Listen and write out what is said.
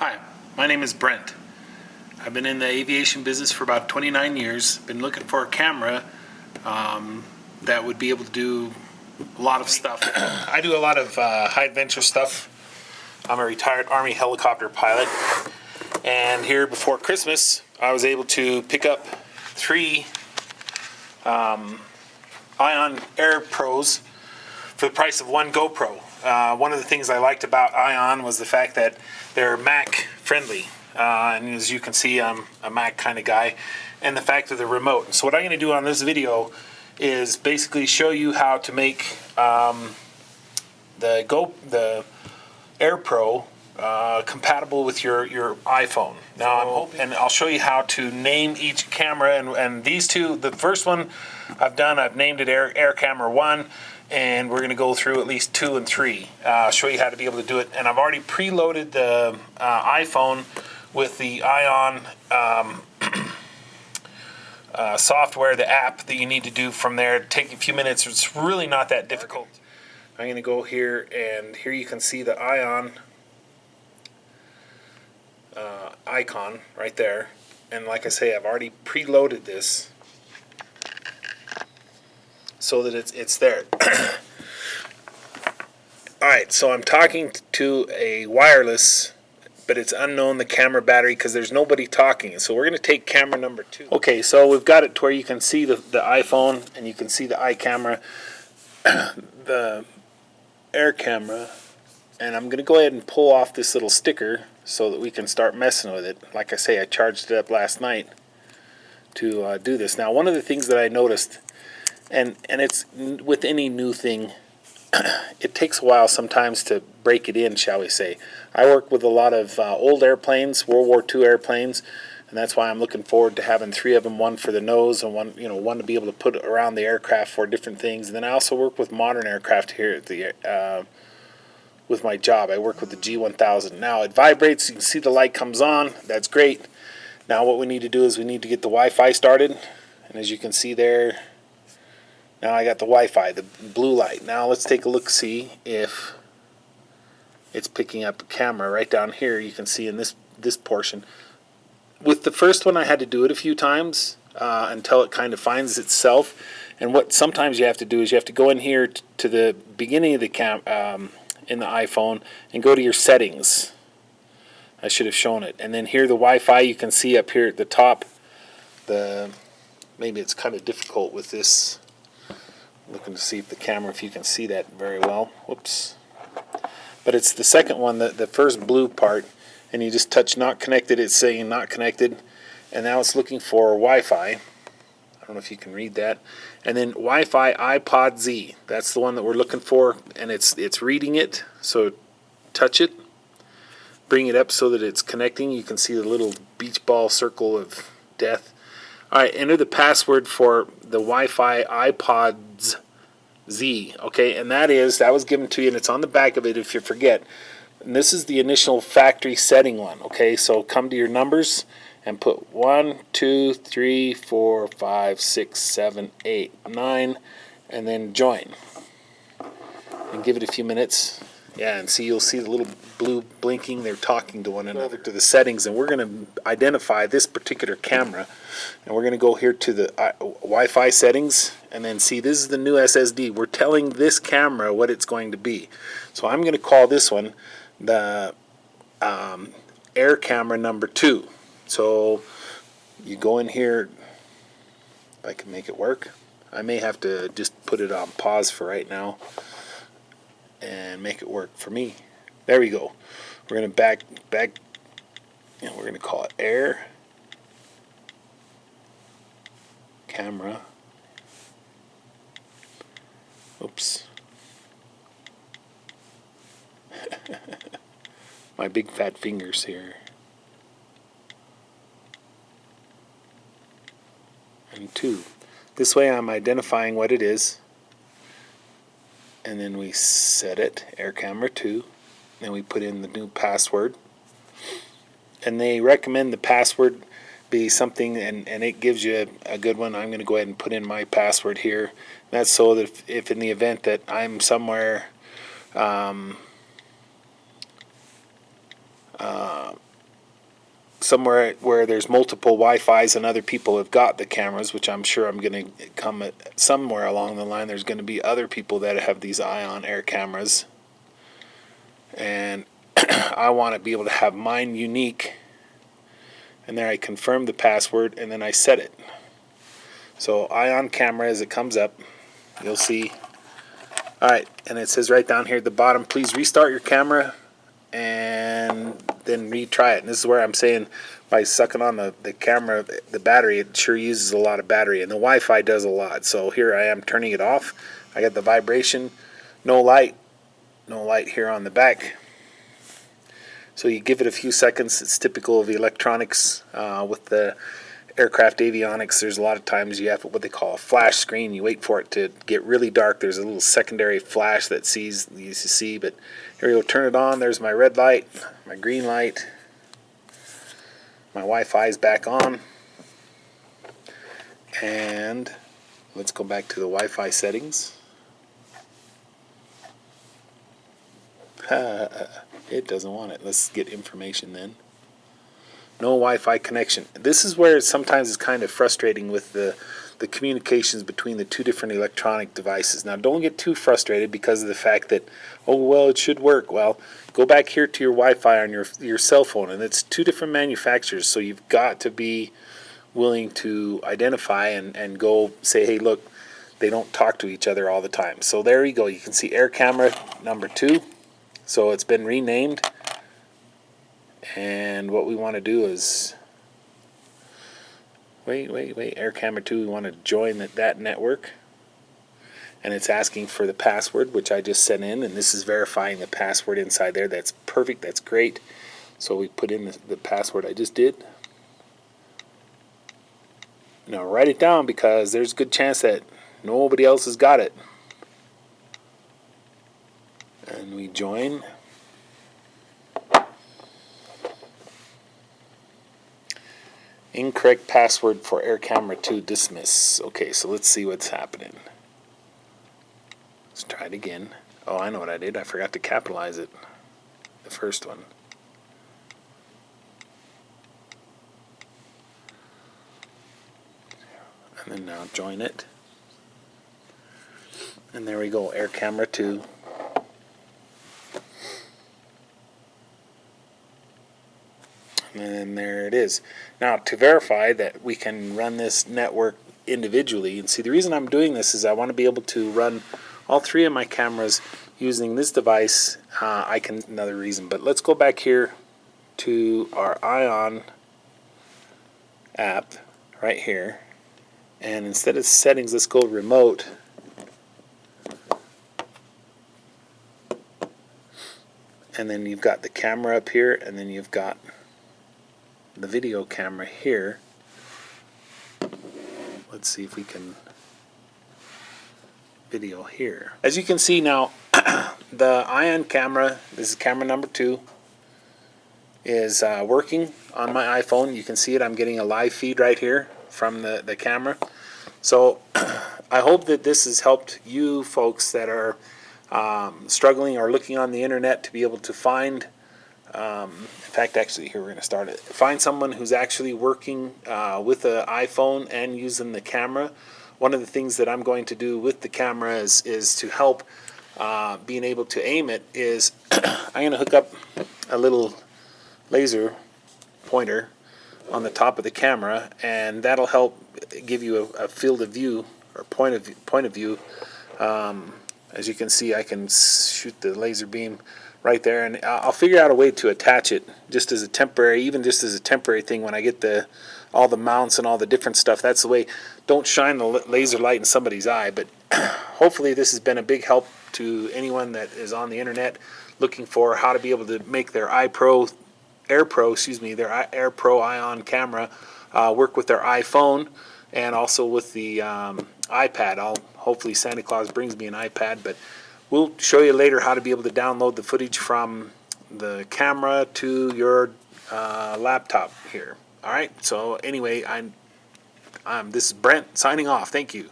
Hi, my name is Brent. I've been in the aviation business for about 29 years. Been looking for a camera that would be able to do a lot of stuff. I do a lot of high adventure stuff. I'm a retired Army helicopter pilot. And here before Christmas, I was able to pick up 3 Ion Air Pros for the price of 1 GoPro. One of the things I liked about Ion was the fact that they're Mac friendly. And as you can see, I'm a Mac kind of guy. And the fact that they're remote. And so what I'm going to do on this video is basically show you how to make the Air Pro compatible with your iPhone. Now and I'll show you how to name each camera. And these two, the first one I've named it Air Camera 1. And we're going to go through at least 2 and 3. Show you how to be able to do it. And I've already preloaded the iPhone with the Ion software, the app that you need to do from there. Take a few minutes. It's really not that difficult. I'm going to go here, and here you can see the Ion icon right there. And like I say, I've already preloaded this so that it's there. Alright, so I'm talking to a wireless, but it's unknown the camera battery because there's nobody talking. So we're going to take camera number 2. Okay, so we've got it to where you can see the iPhone and you can see the iCamera, the Air camera, and I'm going to go ahead and pull off this little sticker so that we can start messing with it. Like I say, I charged it up last night to do this. Now, one of the things that I noticed, and it's with any new thing, it takes a while sometimes to break it in, shall we say. I work with a lot of old airplanes, World War II airplanes, and that's why I'm looking forward to having 3 of them, one for the nose and one to be able to put around the aircraft for different things. And then I also work with modern aircraft here at the with my job. I work with the G1000. Now it vibrates, you can see the light comes on, that's great. Now what we need to do is we need to get the Wi-Fi started, and as you can see there, now I got the Wi-Fi, the blue light. Now let's take a look, see if it's picking up a camera. Right down here you can see in this portion. With the first one I had to do it a few times until it kind of finds itself. And what sometimes you have to do is you have to go in here to the beginning of the in the iPhone and go to your settings. I should have shown it. And then here the Wi-Fi you can see up here at the top. Maybe it's kind of difficult with this. Looking to see if the camera, if you can see that very well. Whoops. But it's the second one, the first blue part, and you just touch not connected, it's saying not connected, and now it's looking for Wi-Fi. I don't know if you can read that. And then Wi-Fi iPod Z, that's the one that we're looking for, and it's reading it, so touch it, bring it up so that it's connecting. You can see the little beach ball circle of death. Alright, enter the password for the Wi-Fi iPods Z, okay, and that was given to you, and it's on the back of it if you forget. And this is the initial factory setting one, okay, so come to your numbers and put 1, 2, 3, 4, 5, 6, 7, 8, 9, and then join. And give it a few minutes. Yeah, and see, you'll see the little blue blinking. They're talking to one another to the settings, and we're going to identify this particular camera, and we're going to go here to the Wi-Fi settings, and then see, this is the new SSD. We're telling this camera what it's going to be. So I'm going to call this one the Air Camera number 2. So you go in here, if I can make it work. I may have to just put it on pause for right now and make it work for me. There we go. We're going to back, and we're going to call it Air Camera. Oops. My big fat fingers here. And 2. This way I'm identifying what it is. And then we set it, Air Camera 2. Then we put in the new password. And they recommend the password be something, and it gives you a good one. I'm going to go ahead and put in my password here. That's so that if in the event that I'm somewhere somewhere where there's multiple Wi-Fis and other people have got the cameras, which I'm sure I'm going to come at somewhere along the line. There's going to be other people that have these Ion Air cameras, and I want to be able to have mine unique. And there I confirm the password, and then I set it. So Ion camera, as it comes up, you'll see. Alright, and it says right down here at the bottom, please restart your camera and then retry it. And this is where I'm saying by sucking on the camera, the battery, it sure uses a lot of battery, and the Wi-Fi does a lot. So here I am turning it off. I got the vibration, no light here on the back. So you give it a few seconds. It's typical of the electronics with the aircraft avionics. There's a lot of times you have what they call a flash screen. You wait for it to get really dark. There's a little secondary flash that you see. But here we go. Turn it on. There's my red light, my green light. My Wi-Fi is back on. And let's go back to the Wi-Fi settings. It doesn't want it. Let's get information then. No Wi-Fi connection. This is where sometimes it's kind of frustrating with the communications between the two different electronic devices. Now, don't get too frustrated because of the fact that, oh, well, it should work. Well, go back here to your Wi-Fi on your cell phone, and it's two different manufacturers, so you've got to be willing to identify and go say, hey, look, they don't talk to each other all the time. So there you go. You can see air camera number 2. So it's been renamed. And what we want to do is, wait, air camera 2, we want to join that network. And it's asking for the password, which I just sent in, and this is verifying the password inside there. That's perfect, that's great. So we put in the password I just did. Now write it down because there's a good chance that nobody else has got it. And we join. Incorrect password for air camera 2, dismiss. Okay, so let's see what's happening. Let's try it again. Oh, I know what I did. I forgot to capitalize it. The first one. And then now join it. And there we go, air camera 2. And there it is. Now, to verify that we can run this network individually, and see, the reason I'm doing this is I want to be able to run all 3 of my cameras using this device. Another reason, but let's go back here to our Ion app right here, and instead of settings, let's go remote. And then you've got the camera up here, and then you've got the video camera here. Let's see if we can video here. As you can see now, the Ion camera, this is camera number 2, is working on my iPhone. You can see it. I'm getting a live feed right here from the camera. So I hope that this has helped you folks that are struggling or looking on the internet to be able to find in fact, actually, here we're going to start it. Find someone who's actually working with an iPhone and using the camera. One of the things that I'm going to do with the camera is to help being able to aim it is I'm going to hook up a little laser pointer on the top of the camera, and that'll help give you a field of view or point of view. As you can see, I can shoot the laser beam right there, and I'll figure out a way to attach it just as a temporary, thing when I get all the mounts and all the different stuff. That's the way. Don't shine the laser light in somebody's eye, but hopefully this has been a big help to anyone that is on the internet looking for how to be able to make their AirPro Ion camera work with their iPhone and also with the iPad. Hopefully Santa Claus brings me an iPad, but we'll show you later how to be able to download the footage from the camera to your laptop here. All right. So anyway, this is Brent signing off. Thank you.